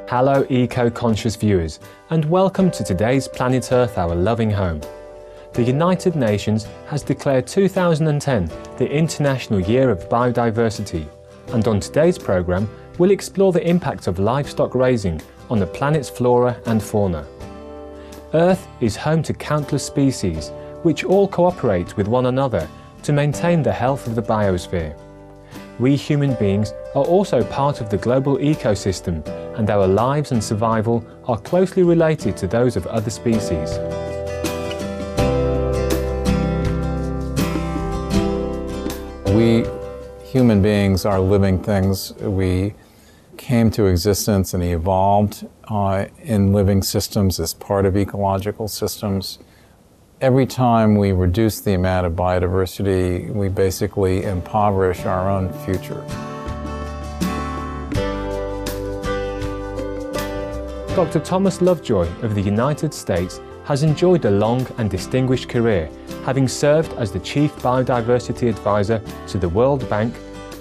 Hello eco-conscious viewers, and welcome to today's Planet Earth, our loving home. The United Nations has declared 2010 the International Year of Biodiversity, and on today's programme we'll explore the impact of livestock raising on the planet's flora and fauna. Earth is home to countless species, which all cooperate with one another to maintain the health of the biosphere. We human beings are also part of the global ecosystem, and our lives and survival are closely related to those of other species. We human beings are living things. We came to existence and evolved in living systems as part of ecological systems. Every time we reduce the amount of biodiversity, we basically impoverish our own future. Dr. Thomas Lovejoy of the United States has enjoyed a long and distinguished career, having served as the Chief Biodiversity Advisor to the World Bank,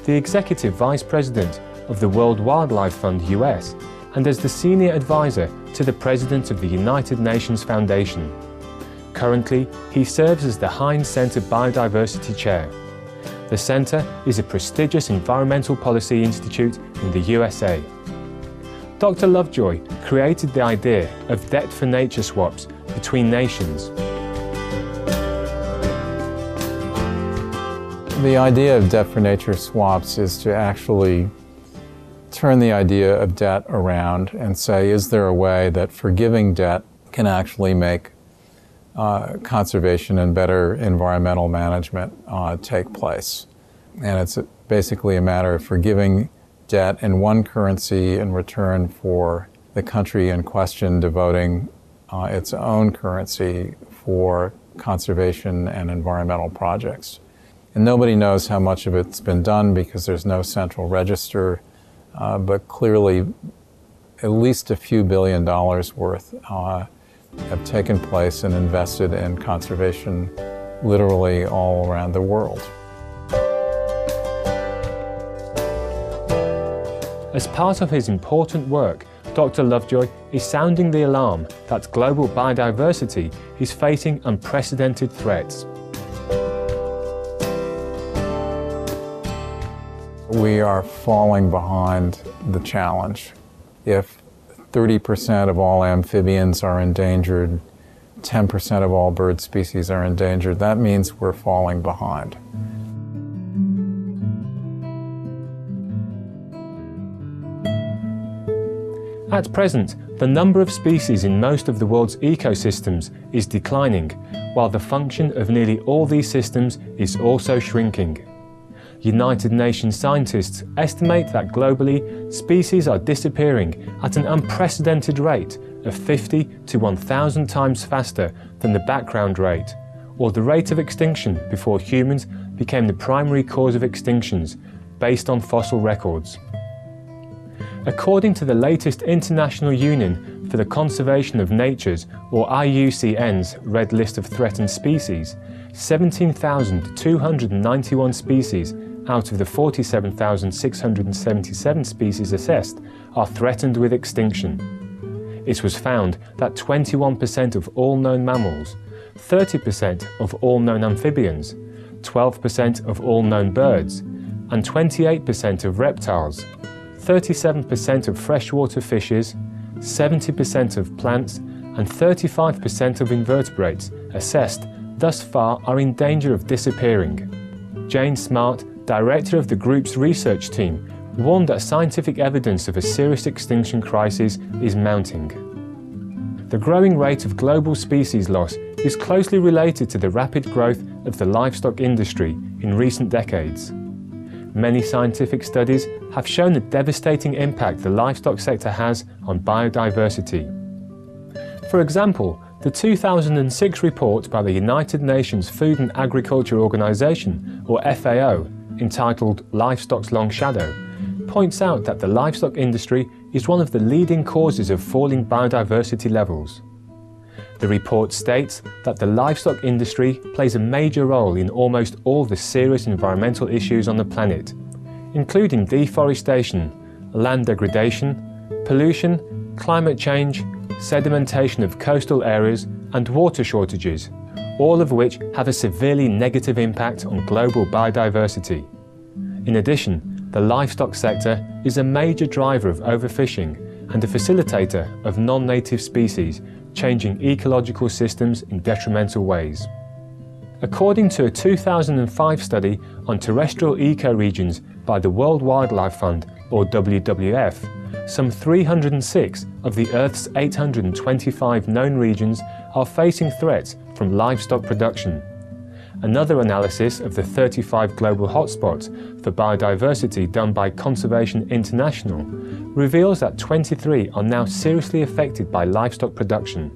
the Executive Vice President of the World Wildlife Fund US, and as the Senior Advisor to the President of the United Nations Foundation. Currently, he serves as the Heinz Center Biodiversity Chair. The Center is a prestigious environmental policy institute in the USA. Dr. Lovejoy created the idea of debt for nature swaps between nations. The idea of debt for nature swaps is to actually turn the idea of debt around and say, is there a way that forgiving debt can actually make conservation and better environmental management take place? And it's basically a matter of forgiving debt in one currency in return for the country in question devoting its own currency for conservation and environmental projects. And nobody knows how much of it's been done because there's no central register, but clearly at least a few $1 billion worth have taken place and invested in conservation literally all around the world. As part of his important work, Dr. Lovejoy is sounding the alarm that global biodiversity is facing unprecedented threats. We are falling behind the challenge. If 30% of all amphibians are endangered, 10% of all bird species are endangered, that means we're falling behind. At present, the number of species in most of the world's ecosystems is declining, while the function of nearly all these systems is also shrinking. United Nations scientists estimate that globally, species are disappearing at an unprecedented rate of 50 to 1,000 times faster than the background rate, or the rate of extinction before humans became the primary cause of extinctions, based on fossil records. According to the latest International Union for the Conservation of Nature's, or IUCN's, Red List of Threatened Species, 17,291 species out of the 47,677 species assessed are threatened with extinction. It was found that 21% of all known mammals, 30% of all known amphibians, 12% of all known birds, and 28% of reptiles, 37% of freshwater fishes, 70% of plants, and 35% of invertebrates assessed thus far are in danger of disappearing. Jane Smart, director of the group's research team, warned that scientific evidence of a serious extinction crisis is mounting. The growing rate of global species loss is closely related to the rapid growth of the livestock industry in recent decades. Many scientific studies have shown the devastating impact the livestock sector has on biodiversity. For example, the 2006 report by the United Nations Food and Agriculture Organization, or FAO, entitled Livestock's Long Shadow, points out that the livestock industry is one of the leading causes of falling biodiversity levels. The report states that the livestock industry plays a major role in almost all the serious environmental issues on the planet, including deforestation, land degradation, pollution climate change, sedimentation of coastal areas, and water shortages, all of which have a severely negative impact on global biodiversity. In addition, the livestock sector is a major driver of overfishing and a facilitator of non-native species changing ecological systems in detrimental ways. According to a 2005 study on terrestrial ecoregions by the World Wildlife Fund, or WWF, some 306 of the Earth's 825 known regions are facing threats from livestock production. Another analysis of the 35 global hotspots for biodiversity done by Conservation International reveals that 23 are now seriously affected by livestock production.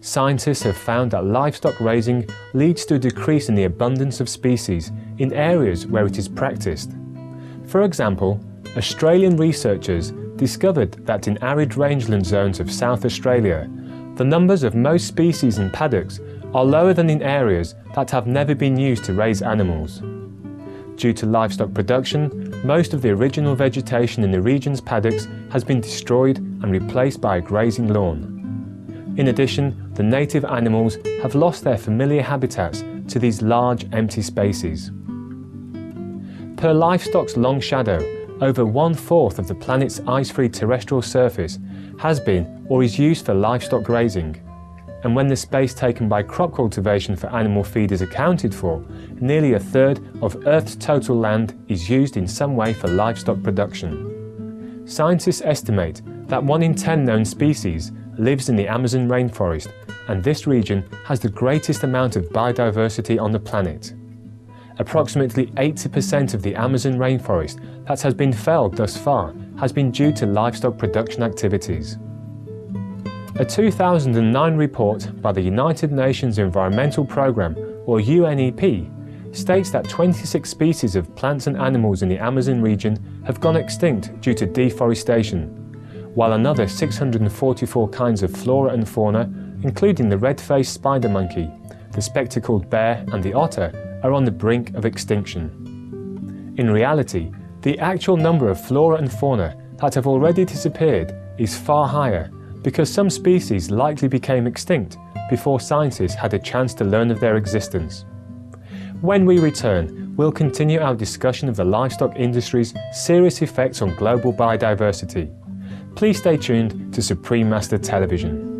Scientists have found that livestock raising leads to a decrease in the abundance of species in areas where it is practiced. For example, Australian researchers discovered that in arid rangeland zones of South Australia, the numbers of most species in paddocks are lower than in areas that have never been used to raise animals. Due to livestock production, most of the original vegetation in the region's paddocks has been destroyed and replaced by a grazing lawn. In addition, the native animals have lost their familiar habitats to these large empty spaces. Per livestock's long shadow, over 1/4 of the planet's ice-free terrestrial surface has been or is used for livestock grazing. And when the space taken by crop cultivation for animal feed is accounted for, nearly 1/3 of Earth's total land is used in some way for livestock production. Scientists estimate that 1 in 10 known species lives in the Amazon rainforest, and this region has the greatest amount of biodiversity on the planet. Approximately 80% of the Amazon rainforest that has been felled thus far has been due to livestock production activities. A 2009 report by the United Nations Environmental Programme, or UNEP, states that 26 species of plants and animals in the Amazon region have gone extinct due to deforestation, while another 644 kinds of flora and fauna, including the red-faced spider monkey, the spectacled bear and the otter, are on the brink of extinction. In reality, the actual number of flora and fauna that have already disappeared is far higher, because some species likely became extinct before scientists had a chance to learn of their existence. When we return, we'll continue our discussion of the livestock industry's serious effects on global biodiversity. Please stay tuned to Supreme Master Television.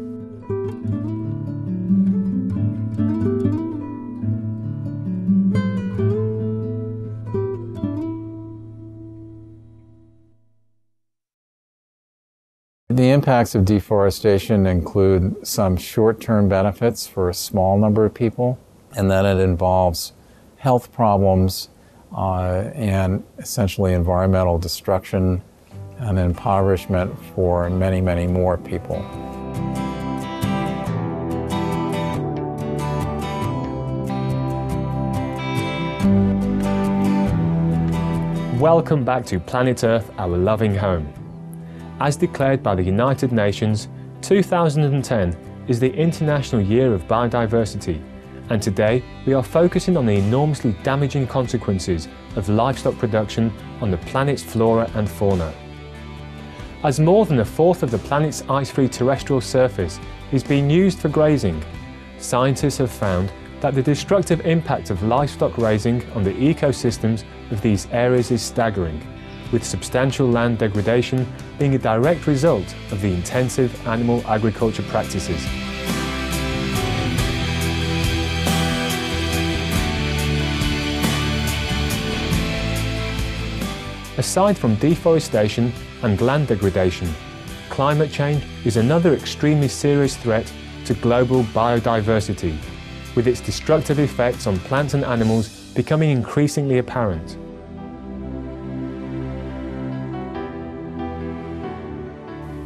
The impacts of deforestation include some short-term benefits for a small number of people, and then it involves health problems and essentially environmental destruction and impoverishment for many, many more people. Welcome back to Planet Earth, our loving home. As declared by the United Nations, 2010 is the International Year of Biodiversity, and today we are focusing on the enormously damaging consequences of livestock production on the planet's flora and fauna. As more than 1/4 of the planet's ice-free terrestrial surface is being used for grazing, scientists have found that the destructive impact of livestock raising on the ecosystems of these areas is staggering, with substantial land degradation being a direct result of the intensive animal agriculture practices. Aside from deforestation and land degradation, climate change is another extremely serious threat to global biodiversity, with its destructive effects on plants and animals becoming increasingly apparent.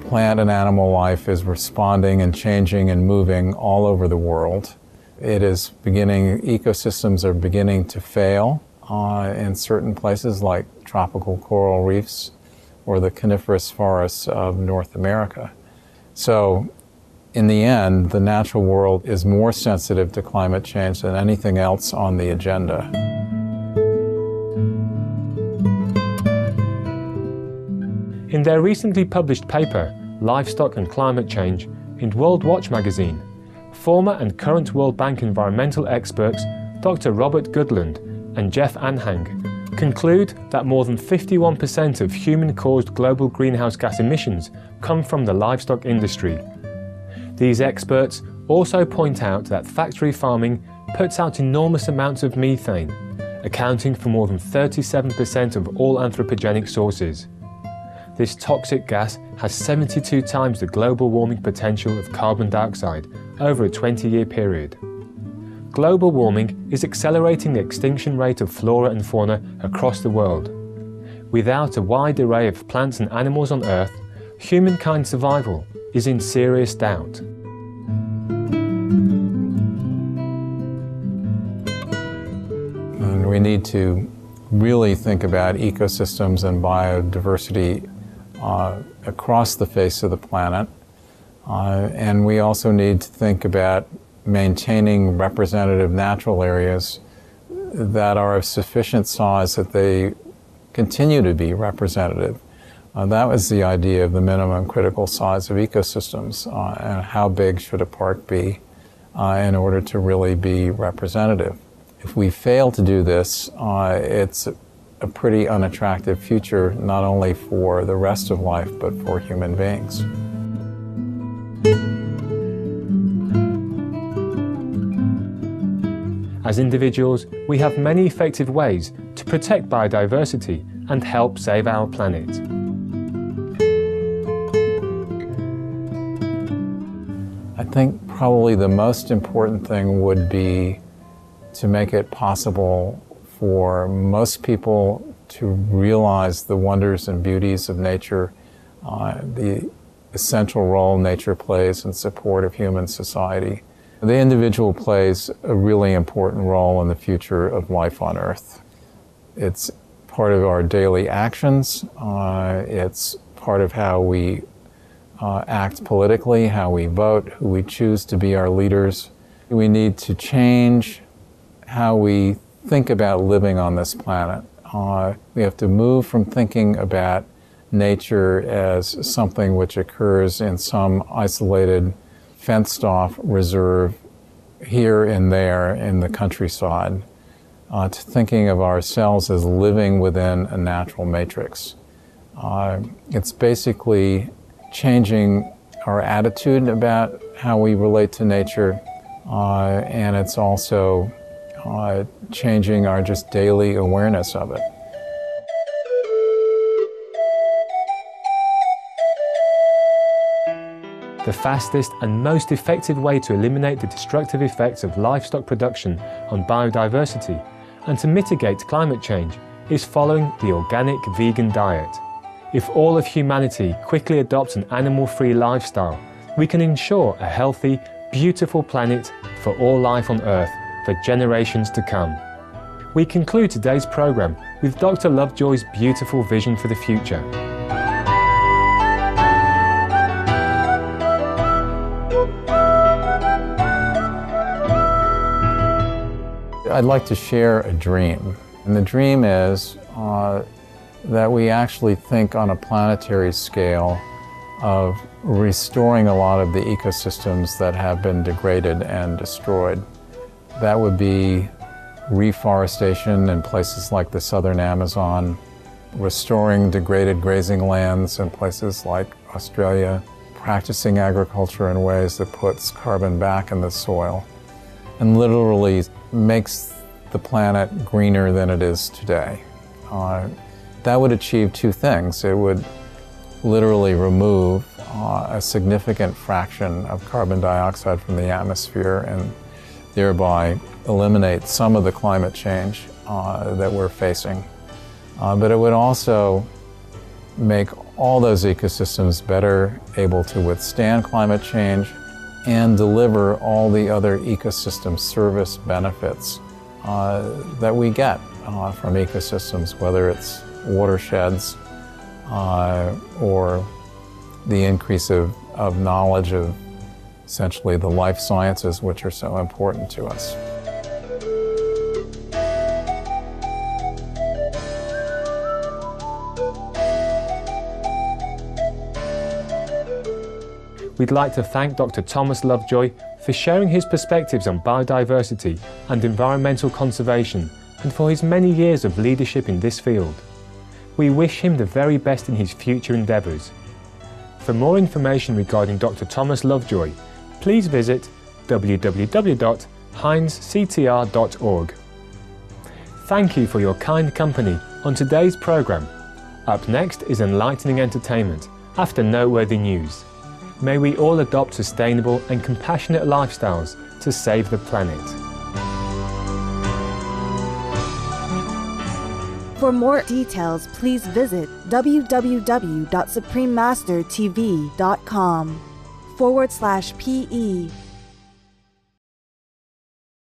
Plant and animal life is responding and changing and moving all over the world. Ecosystems are beginning to fail in certain places like tropical coral reefs or the coniferous forests of North America. So in the end, the natural world is more sensitive to climate change than anything else on the agenda. In their recently published paper, Livestock and Climate Change in World Watch magazine, former and current World Bank environmental experts Dr. Robert Goodland and Jeff Anhang conclude that more than 51% of human-caused global greenhouse gas emissions come from the livestock industry. These experts also point out that factory farming puts out enormous amounts of methane, accounting for more than 37% of all anthropogenic sources. This toxic gas has 72 times the global warming potential of carbon dioxide over a 20-year period. Global warming is accelerating the extinction rate of flora and fauna across the world. Without a wide array of plants and animals on Earth, humankind's survival is in serious doubt. And we need to really think about ecosystems and biodiversity across the face of the planet. And we also need to think about maintaining representative natural areas that are of sufficient size that they continue to be representative. That was the idea of the minimum critical size of ecosystems, and how big should a park be in order to really be representative. If we fail to do this, it's a pretty unattractive future, not only for the rest of life, but for human beings. As individuals, we have many effective ways to protect biodiversity and help save our planet. I think probably the most important thing would be to make it possible for most people to realize the wonders and beauties of nature, the essential role nature plays in support of human society. The individual plays a really important role in the future of life on Earth. It's part of our daily actions. It's part of how we act politically, how we vote, who we choose to be our leaders. We need to change how we think about living on this planet. We have to move from thinking about nature as something which occurs in some isolated, fenced-off reserve here and there in the countryside, to thinking of ourselves as living within a natural matrix. It's basically changing our attitude about how we relate to nature, and it's also changing our just daily awareness of it. The fastest and most effective way to eliminate the destructive effects of livestock production on biodiversity and to mitigate climate change is following the organic vegan diet. If all of humanity quickly adopts an animal-free lifestyle, we can ensure a healthy, beautiful planet for all life on Earth for generations to come. We conclude today's program with Dr. Lovejoy's beautiful vision for the future. I'd like to share a dream. And the dream is that we actually think on a planetary scale of restoring a lot of the ecosystems that have been degraded and destroyed. That would be reforestation in places like the southern Amazon, restoring degraded grazing lands in places like Australia, practicing agriculture in ways that puts carbon back in the soil, and literally makes the planet greener than it is today. That would achieve two things. It would literally remove a significant fraction of carbon dioxide from the atmosphere and thereby eliminate some of the climate change that we're facing. But it would also make all those ecosystems better able to withstand climate change and deliver all the other ecosystem service benefits that we get from ecosystems, whether it's watersheds or the increase of knowledge of essentially the life sciences, which are so important to us. We'd like to thank Dr. Thomas Lovejoy for sharing his perspectives on biodiversity and environmental conservation, and for his many years of leadership in this field. We wish him the very best in his future endeavours. For more information regarding Dr. Thomas Lovejoy, please visit www.heinzctr.org. Thank you for your kind company on today's programme. Up next is enlightening entertainment after noteworthy news. May we all adopt sustainable and compassionate lifestyles to save the planet. For more details, please visit www.suprememastertv.com/PE